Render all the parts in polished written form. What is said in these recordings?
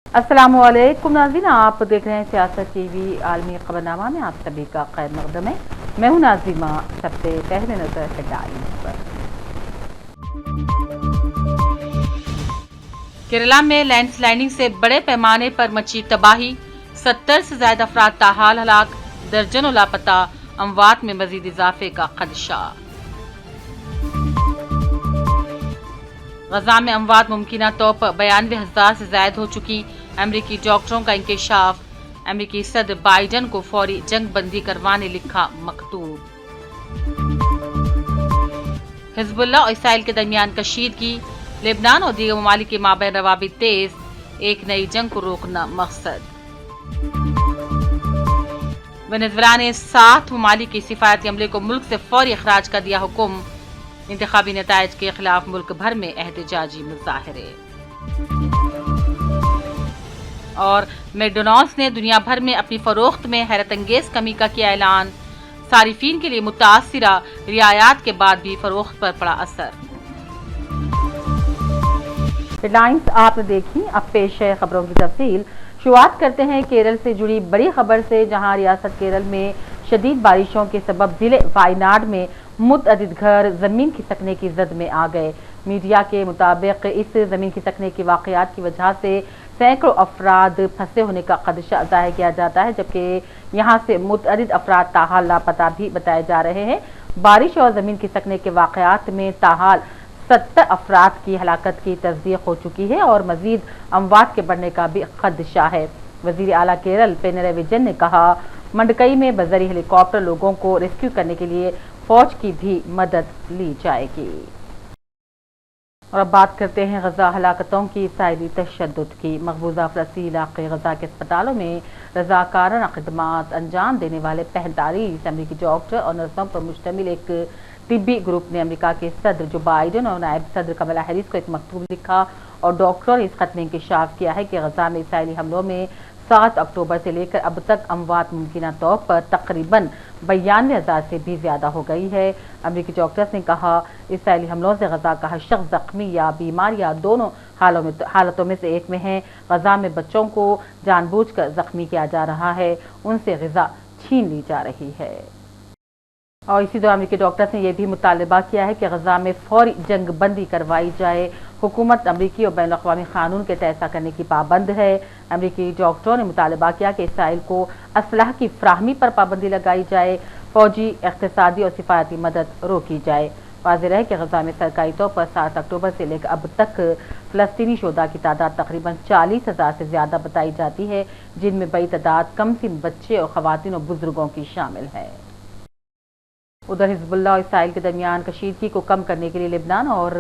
अस्सलामुअलैकुम नाज़रीन, आप देख रहे हैं सियासत टीवी आलमी खबरनामा में आप सभी का खैर मकदम है। मैं हूं नाज़िमा। सबसे पहले नजर हेडलाइंस पर। केरला में लैंडस्लाइडिंग से बड़े पैमाने पर मची तबाही, 70 से ज्यादा अफराद ताहाल हलाक, दर्जनों लापता, अमवात में मजीद इजाफे का खदशा। गजा में अमवात मुमकिना तौर पर 92,000 से ज्यादा हो चुकी, अमरीकी डॉक्टरों का इंकशाफ। अमरीकी सदर बाइडन को फौरी जंग बंदी करवाने लिखा मकतूब। हिजबुल्लाह और इसराइल के दरमियान कशीदगी, लेबनान और दीगर ममालिक के माबैन रवाबित तेज, एक नई जंग को रोकना मकसद। वेनेजुएला ने 7 ममालिक के सिफारती अमले को मुल्क से फौरी अखराज का दिया हुक्म। इंतखाबी नतायज के खिलाफ मुल्क भर में एहतजाजी मुजाहरे। और मैकडॉनल्ड्स ने दुनिया भर में अपनी फरोख्त में हैरत अंगेज कमी का किया ऐलान। सारिफीन के लिए मुतासिरा रियायत के बाद भी फरोख्त पर पड़ा असर। हेडलाइंस आपने देखी, अब पेश है खबरों की तफसील। शुरुआत करते हैं केरल से जुड़ी बड़ी खबर से, जहां रियासत केरल में शदीद बारिशों के सबब जिले वायनाड में मुतअद्दिद घर जमीन खिसकने की जद में आ गए। मीडिया के मुताबिक इस जमीन खिसकने की वाकयात की वजह से सैकड़ों अफराद फंसे होने का खदशा जाहिर किया जाता है, जबकि यहाँ से मुतअद्दिद अफराद ताहाल लापता भी बताए जा रहे हैं। बारिश और जमीन खिसकने के वाकयात में ताहाल 70 अफराद की हलाकत की तस्दीक हो चुकी है और मजीद अमवात के बढ़ने का भी खदशा है। वजीर आला केरल पिनरई विजयन ने कहा, मंडकई में बजरी हेलीकॉप्टर लोगों को रेस्क्यू करने के लिए फौज की भी मदद ली जाएगी। और अब बात करते हैं गजा हलाकतों की इसराइली तशद्दुद की। मकबूजा फलस्तीनी इलाके गजा के अस्पतालों में रजाकाराना खिदमात अंजाम देने वाले 45 अमरीकी डॉक्टर और नर्सों पर मुश्तमिल एक तिब्बी ग्रुप ने अमेरिका के सदर जो बाइडन और नायब सदर कमला हैरिस को एक मकतूब लिखा और डॉक्टरों ने इस खत में इंकशाफ किया है कि गजा में इसराइली हमलों में 7 अक्टूबर से लेकर अब तक अमवात मुमकिना तौर पर तकरीबन 92,000 से भी ज्यादा हो गई है। अमरीकी डॉक्टर्स ने कहा, इसराइली हमलों से गजा का हर शख्स जख्मी या बीमार या दोनों हालतों में से एक में है। गजा में बच्चों को जानबूझकर जख्मी किया जा रहा है, उनसे ग़िज़ा छीन ली जा रही है। और इसी दौरान अमरीकी डॉक्टर्स ने यह भी मुतालबा किया है कि गजा में फौरी जंग बंदी करवाई जाए। हुकूमत अमरीकी और बैनुल अक़वामी कानून के तहत ऐसा करने की पाबंद है। अमरीकी डॉक्टरों ने मुतालबा किया कि इसराइल को असलहा की फ्राहमी पर पाबंदी लगाई जाए, फौजी, इक़्तिसादी और सिफारती मदद रोकी जाए। वाज़ेह है कि गजा में सरकारी तौर पर 7 अक्टूबर से लेकर अब तक फ़लस्तीनी शोधा की तादाद तकरीबन 40,000 से ज़्यादा बताई जाती है, जिनमें बड़ी तादाद कमसिन बच्चे और ख़वातीन और बुजुर्गों की शामिल है। उधर हिजबुल्लाह और इसराइल के दरमियान कशीदगी को कम करने के लिए लेबनान और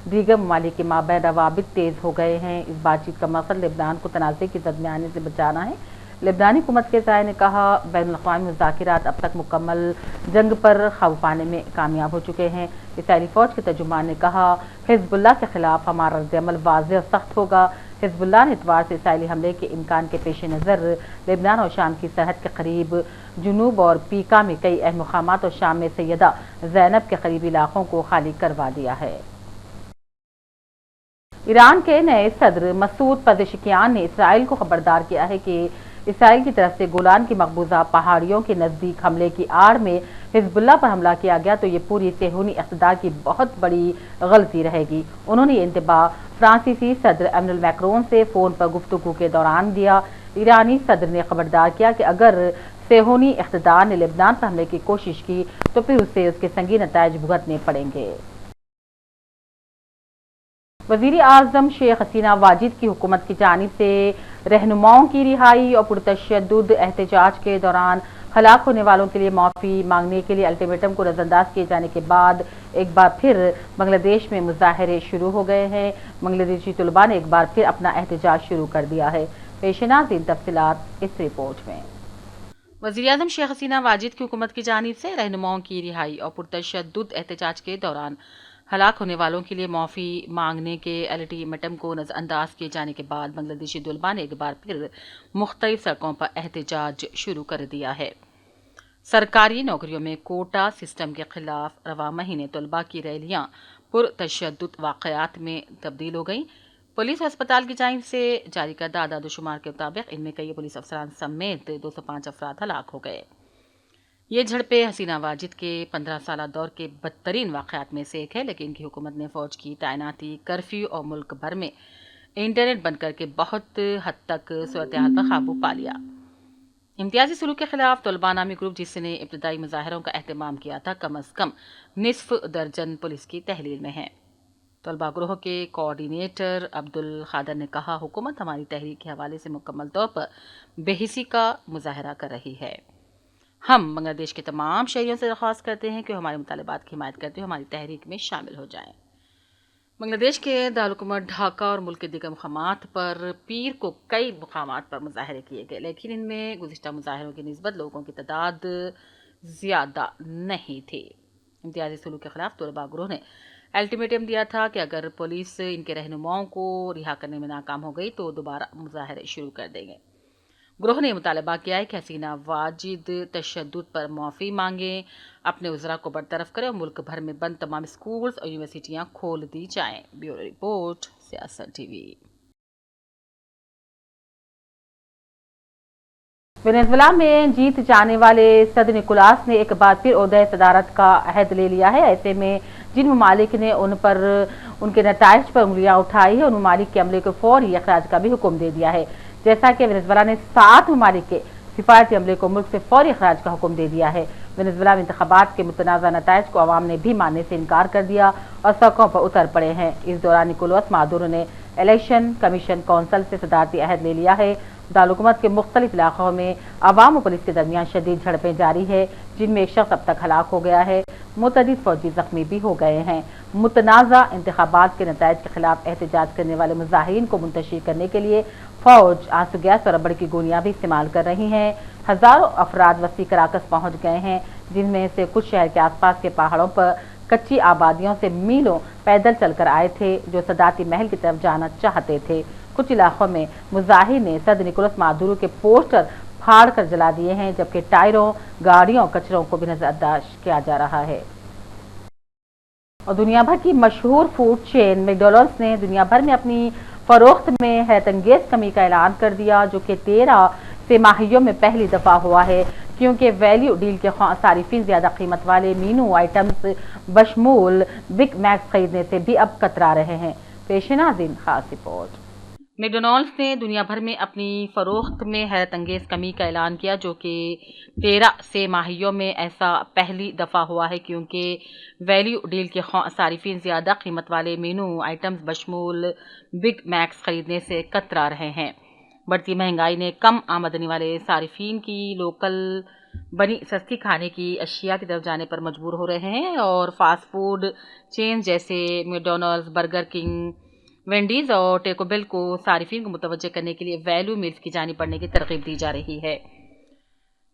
दीगर ममालिक के माबैन रवाबित तेज हो गए हैं। इस बातचीत का मकसद लेबनान को तनाज़े की जद में आने से बचाना है। लेबनानी हुकूमत के ज़ाहिर ने कहा, बैनुल अक़वामी मुज़ाकिरात अब तक मुकम्मल जंग पर काबू पाने में कामयाब हो चुके हैं। इसराइली फ़ौज के तर्जुमान ने कहा, हिजबुल्लाह के खिलाफ हमारा रद्द-ए-अमल वाज़ेह और सख्त होगा। हिजबुल्लाह ने इतवार से इसराइली हमले के इम्कान के पेश नज़र लेबनान और शाम की सरहद के करीब जुनूब और पीका में कई अहम मुक़ामात और शाम में सैयदा ज़ैनब के करीबी इलाकों को खाली करवा दिया है। ईरान के नए सदर मसूद पेज़ेश्कियान ने इसराइल को खबरदार किया है कि इसराइल की तरफ से गोलान की मकबूजा पहाड़ियों के नज़दीक हमले की आड़ में हिजबुल्लाह पर हमला किया गया तो ये पूरी सेहूनी इक़्तिदार की बहुत बड़ी गलती रहेगी। उन्होंने ये इंतबाह फ्रांसीसी सदर एमनुअल मैक्रोन से फ़ोन पर गुफ्तगू के दौरान दिया। ईरानी सदर ने खबरदार किया कि अगर सेहूनी इक़्तिदार ने लेबनान पर हमले की कोशिश की तो फिर उसे उसके संगीन नताइज भुगतने पड़ेंगे। वज़ीर आज़म शेख हसीना वाजिद की हुकूमत की जानिब से रहनुमाओं की रिहाई और पुरतशद्दुद एहतजाज के दौरान हलाक होने वालों के लिए माफ़ी मांगने के लिए अल्टीमेटम को नज़रअंदाज किए जाने के बाद एक बार फिर बांग्लादेश में मुजाहरे शुरू हो गए हैं। बांग्लादेशी तलबा ने एक बार फिर अपना एहतजाज शुरू कर दिया है। पेशेनाज़ीन तफसीलात इस रिपोर्ट में। वज़ीर आज़म शेख हसीना वाजिद की हुकूमत की जानिब से रहनुमाओं की रिहाई और पुरतशद्दुद एहतजाज के दौरान हलाक होने वालों के लिए माफ़ी मांगने के अल्टीमेटम को नज़रअंदाज किए जाने के बाद बांग्लादेशी तलबा ने एक बार फिर मुख्तलिफ सड़कों पर एहतजाज शुरू कर दिया है। सरकारी नौकरियों में कोटा सिस्टम के खिलाफ रवा महीने तलबा की रैलियां पुरतशद्दुद वाक़यात में तब्दील हो गईं। पुलिस और अस्पताल की जानिब से जारी करदा आदाद-ओ-शुमार के मुताबिक इनमें कई पुलिस अफसरान समेत 205 अफराद हलाक हो गए। ये झड़पें हसीना वाजिद के 15 साला दौर के बदतरीन वाक़यात में से एक है, लेकिन इनकी हुकूमत ने फ़ौज की तैनाती, कर्फ्यू और मुल्क भर में इंटरनेट बंद करके बहुत हद तक सूरत-ए-हाल पर काबू पा लिया। इम्तियाजी सुलूक के खिलाफ तलबा नामी ग्रुप जिसने इब्तदाई मुजाहरों का एहतमाम किया था, कम अज़ कम निसफ दर्जन पुलिस की तहलील में है। तलबा ग्रोह के कोऑर्डिनेटर अब्दुल खादर ने कहा, हुकूमत हमारी तहरीक के हवाले से मुकम्मल तौर पर बेहिसी का मुजाहरा कर रही है। हम बांग्लादेश के तमाम शहरियों से दरख्वास्त करते हैं कि हमारे मुतालबात की हिमायत करते हुए हमारी तहरीक में शामिल हो जाएं। बांग्लादेश के दारुल-हुकूमत ढाका और मुल्क के दीगर मुकामात पर पीर को कई मुकामात पर मुजाहरे किए गए, लेकिन इनमें गुज़िश्ता मुजाहरों की निस्बत लोगों की तादाद ज़्यादा नहीं थी। इम्तियाजी सुलूक के खिलाफ तलबा ग्रोह ने अल्टीमेटम दिया था कि अगर पुलिस इनके रहनुमाओं को रिहा करने में नाकाम हो गई तो दोबारा मुजाहरे शुरू कर देंगे। ग्रोह ने मुतालबा किया है कि हसीना वाजिद तशद्दुद पर माफ़ी मांगे, अपने उज़रा को बरतरफ करें और मुल्क भर में बंद तमाम स्कूल्स और यूनिवर्सिटियां खोल दी जाएं। ब्यूरो रिपोर्ट, सियासत टीवी। वेनेजुएला में जीत जाने वाले सद निकोलास ने एक बार फिर ओहदे सदारत का अहद ले लिया है। ऐसे में जिन ममालिक ने उन पर उनके नताइज पर उंगलियां उठाई है, उन ममालिक के अमले को फौरी अखराज का भी हुक्म दे दिया है। जैसा कि वेनेजुएला ने 7 ममालिक के सिफारती अमले को मुल्क से फौरी अखराज का हुक्म दे दिया है। वेनेजुएला में इंतखाबात के मुतनाज़ा नताइज को अवाम ने भी मानने से इनकार कर दिया और सड़कों पर उतर पड़े हैं। इस दौरान निकोलस मादुरो ने इलेक्शन कमीशन कौंसिल से सदारती अहद ले लिया है। दारुल-हुकूमत के मुख्तलिफ इलाकों में अवाम और पुलिस के दरमियान शदीद झड़पें जारी है, जिनमें एक शख्स अब तक हलाक हो गया है। मुतअद्दिद फौजी जख्मी भी हो गए हैं। मुतनाज़ा इंतखाबात के नताइज के खिलाफ एहतजाज करने वाले मुजाहिरीन को मुंतशिर करने के लिए फौज आंसू गैस और रबड़ की गोलियां भी इस्तेमाल कर रही हैं। हजारों अफराद वसी कराकस पहुंच गए हैं, जिनमें से कुछ शहर के आसपास के पहाड़ों पर कच्ची आबादियों से मीलों पैदल चलकर आए थे, जो सदारती महल की तरफ जाना चाहते थे। कुछ इलाकों में मुजाहिर ने सद निकोलस मादुरो के पोस्टर फाड़ कर जला दिए हैं, जबकि टायरों, गाड़ियों और कचरों को भी नजरअंदाज किया जा रहा है। और दुनिया भर की मशहूर फूड चेन मैकडॉनल्ड्स ने दुनिया भर में अपनी फरोख्त में हैरतअंगेज कमी का ऐलान कर दिया, जो कि 13 तिमाहियों में पहली दफा हुआ है, क्योंकि वैल्यू डील के सारिफिन ज्यादा कीमत वाले मीनू आइटम्स बशमूल बिग मैक्स खरीदने से भी अब कतरा रहे हैं। पेश नाज़रीन खास रिपोर्ट। मैकडॉनल्ड्स ने दुनिया भर में अपनी फरोख्त में हैरतअंगेज कमी का ऐलान किया, जो कि 13 तिमाहियों में ऐसा पहली दफा हुआ है, क्योंकि वैल्यू डील के सारिफिन ज्यादा कीमत वाले मेनू आइटम्स बशमूल बिग मैक्स खरीदने से कतरा रहे हैं। बढ़ती महंगाई ने कम आमदनी वाले सारिफिन की लोकल बनी सस्ती खाने की अशिया की तरफ जाने पर मजबूर हो रहे हैं और फास्ट फूड चेन जैसे मैकडॉनल्ड्स, बर्गर किंग, वेंडीज और टेको बेल को सारिफिन को मुतवज्जे करने के लिए वैल्यू मील्स की जानी पड़ने की तरगीब दी जा रही है।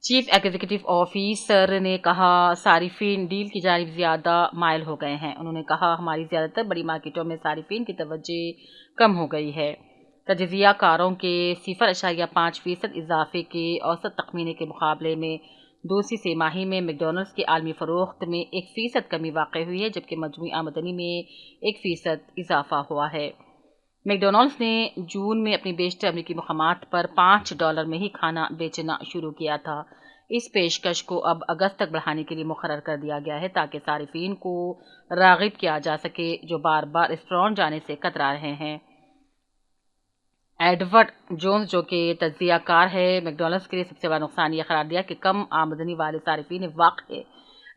चीफ एग्जीक्यूटिव ऑफिसर ने कहा, सारिफिन डील की जानिब ज्यादा माइल हो गए हैं। उन्होंने कहा, हमारी ज्यादातर बड़ी मार्केटों में सारिफिन की तवज्जो कम हो गई है। तजज़िया कारों के 0.5% इजाफे के औसत तखमीने के मुकाबले में दूसरी तिमाही में मैकडॉनल्ड्स की आलमी फरोख्त में 1% कमी वाक़ई हुई है, जबकि मजमूई आमदनी में 1% इजाफा हुआ है। मैकडॉनल्ड्स ने जून में अपनी बेशतर अमरीकी मुकामात पर $5 में ही खाना बेचना शुरू किया था। इस पेशकश को अब अगस्त तक बढ़ाने के लिए मुकर्रर कर दिया गया है, ताकि सारिफिन को राग़िब किया जा सके जो बार बार रेस्टोरेंट जाने से कतरा रहे हैं। एडवर्ड जोन्स, जो कि तज्जियाकार है, मैकडॉनल्ड्स के लिए सबसे बड़ा नुकसान यह करार दिया कि कम आमदनी वाले सारिफिन ने वाकई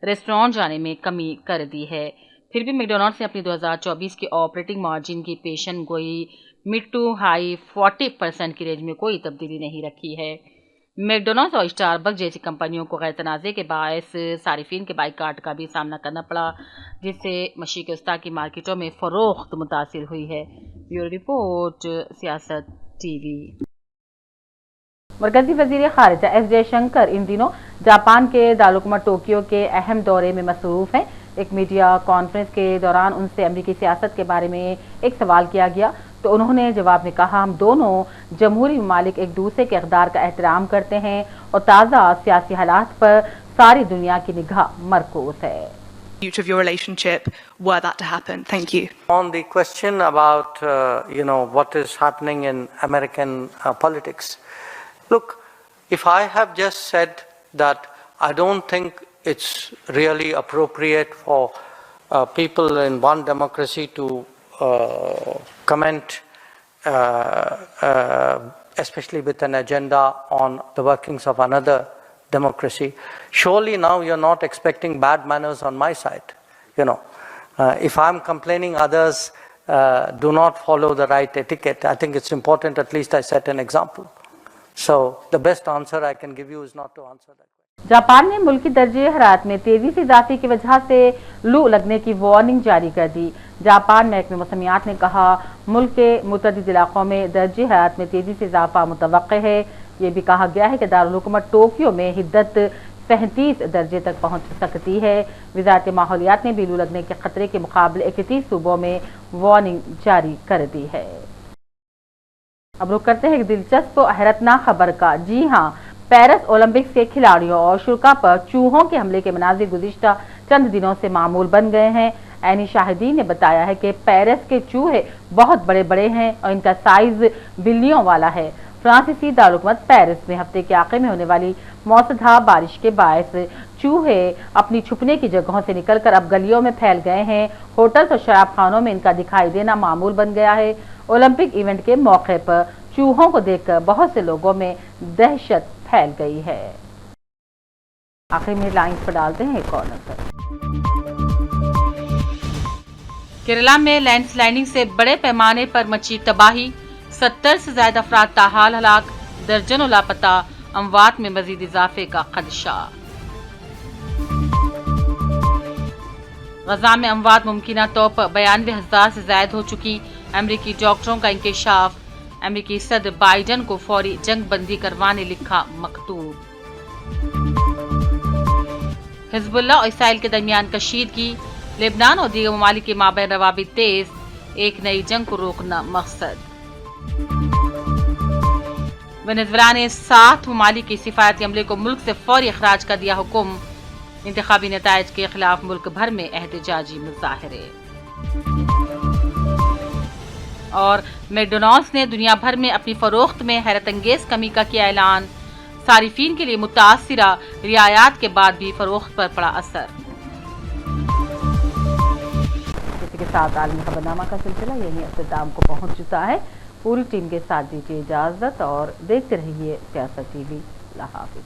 रेस्टोरेंट जाने में कमी कर दी है। फिर भी मैकडॉनल्ड्स ने अपनी 2024 की ऑपरेटिंग मार्जिन की पेशन गोई मिड टू हाई 40% की रेंज में कोई तब्दीली नहीं रखी है। मैकडॉनल्ड्स और स्टारबक्स जैसी कंपनियों को गैर तनाज़े के बायस सारिफिन के बाइकाट का भी सामना करना पड़ा, जिससे मशीक उस्ता की मार्केटों में फरोख्त मुतासिर हुई है। ब्यूरो रिपोर्ट, सियासत टीवी। मरकजी वज़ीर ख़ारिजा एस जयशंकर इन दिनों जापान के दारुल-हुकूमत टोक्यो के अहम दौरे में मसरूफ़ हैं। एक मीडिया कॉन्फ्रेंस के दौरान उनसे अमरीकी सियासत के बारे में एक सवाल किया गया, तो उन्होंने जवाब में कहा, हम दोनों जमहूरी ममालिक एक दूसरे के इक़्तिदार का एहतराम करते हैं और ताज़ा सियासी हालात पर सारी दुनिया की निगाह मरकूज़ है। future of your relationship were that to happen? Thank you. On the question about what is happening in American politics, look, if I have just said that I don't think it's really appropriate for people in one democracy to comment, especially with an agenda on the workings of another democracy, surely now you're not expecting bad manners on my side. If I'm complaining others do not follow the right etiquette, I think it's important at least I set an example. So the best answer I can give you is not to answer that question. Japan ने मुल्की दर्जे हरारत में तेजी से इजाफे की वजह से लू लगने की वार्निंग जारी कर दी। जापान महकमे मौसमियात ने कहा मुल्क के मुतअद्दिद इलाकों में दर्जे हरारत में तेजी से इजाफा मुतवक्के है। ये भी कहा गया है कि दारुल हुकूमत टोक्यो में हिद्दत 35 दर्जे तक पहुंच सकती है। वजारत माहौलियात ने भी लू लगने के खतरे के मुकाबले 31 सूबों में वार्निंग जारी कर दी है। अब रुक करते हैं एक दिलचस्प और हैरतनाक खबर का। जी हां, पेरिस ओलंपिक्स के खिलाड़ियों और शुरा पर चूहों के हमले के मनाजिर गुज़िश्ता चंद दिनों से मामूल बन गए हैं। ऐनी शाहिदीन ने बताया है कि पेरिस के चूहे बहुत बड़े बड़े हैं और इनका साइज बिल्लियों वाला है। फ्रांसीसी दारुलहुकूमत पेरिस में हफ्ते के आखिर में होने वाली मौसमदार बारिश के बायस चूहे अपनी छुपने की जगहों से निकलकर अब गलियों में फैल गए हैं। होटल्स और शराब खानों में इनका दिखाई देना मामूल बन गया है। ओलंपिक इवेंट के मौके पर चूहों को देखकर बहुत से लोगों में दहशत फैल गई है। आखिर में लाइंस पर डालते हैं एक और नजर। केरला में लैंडस्लाइडिंग से बड़े पैमाने पर मची तबाही, 70 से ज्यादा अफराद ताहाल हलाक, दर्जनों लापता, अमवात में मजीद इजाफे का खदशा। गजा में अमवात मुमकिना तौर पर 92,000 से ज्यादा हो चुकी। अमरीकी डॉक्टरों का इंकशाफ। अमरीकी सदर बाइडन को फौरी जंग बंदी करवाने लिखा मकतूब। हिजबुल्लाह और इसराइल के दरमियान कशीदगी, लेबनान और दीगर ममालिक के माबैन रवाबित तेज, एक नई जंग को रोकना मकसद। वेनेजुएला ने 7 ममालिक के सिफारती अमले को मुल्क से फौरी अखराज का दिया हुक्म। इंतखाबी नताइज के खिलाफ मुल्क भर में एहतजाजी मुजाहरे। और मैकडॉनल्ड्स ने दुनिया भर में अपनी फरोख्त में हैरत अंगेज कमी का किया ऐलान। सारिफीन के लिए मुतासिरा रियायात के बाद भी फरोख्त पर पड़ा असर। इसी के साथ आलमी खबरनामा का सिलसिला यही अख्ताम को पहुंच चुका है। पूरी टीम के साथ दीजिए इजाजत और देखते रहिए सियासत टीवी। अल्लाह हाफिज।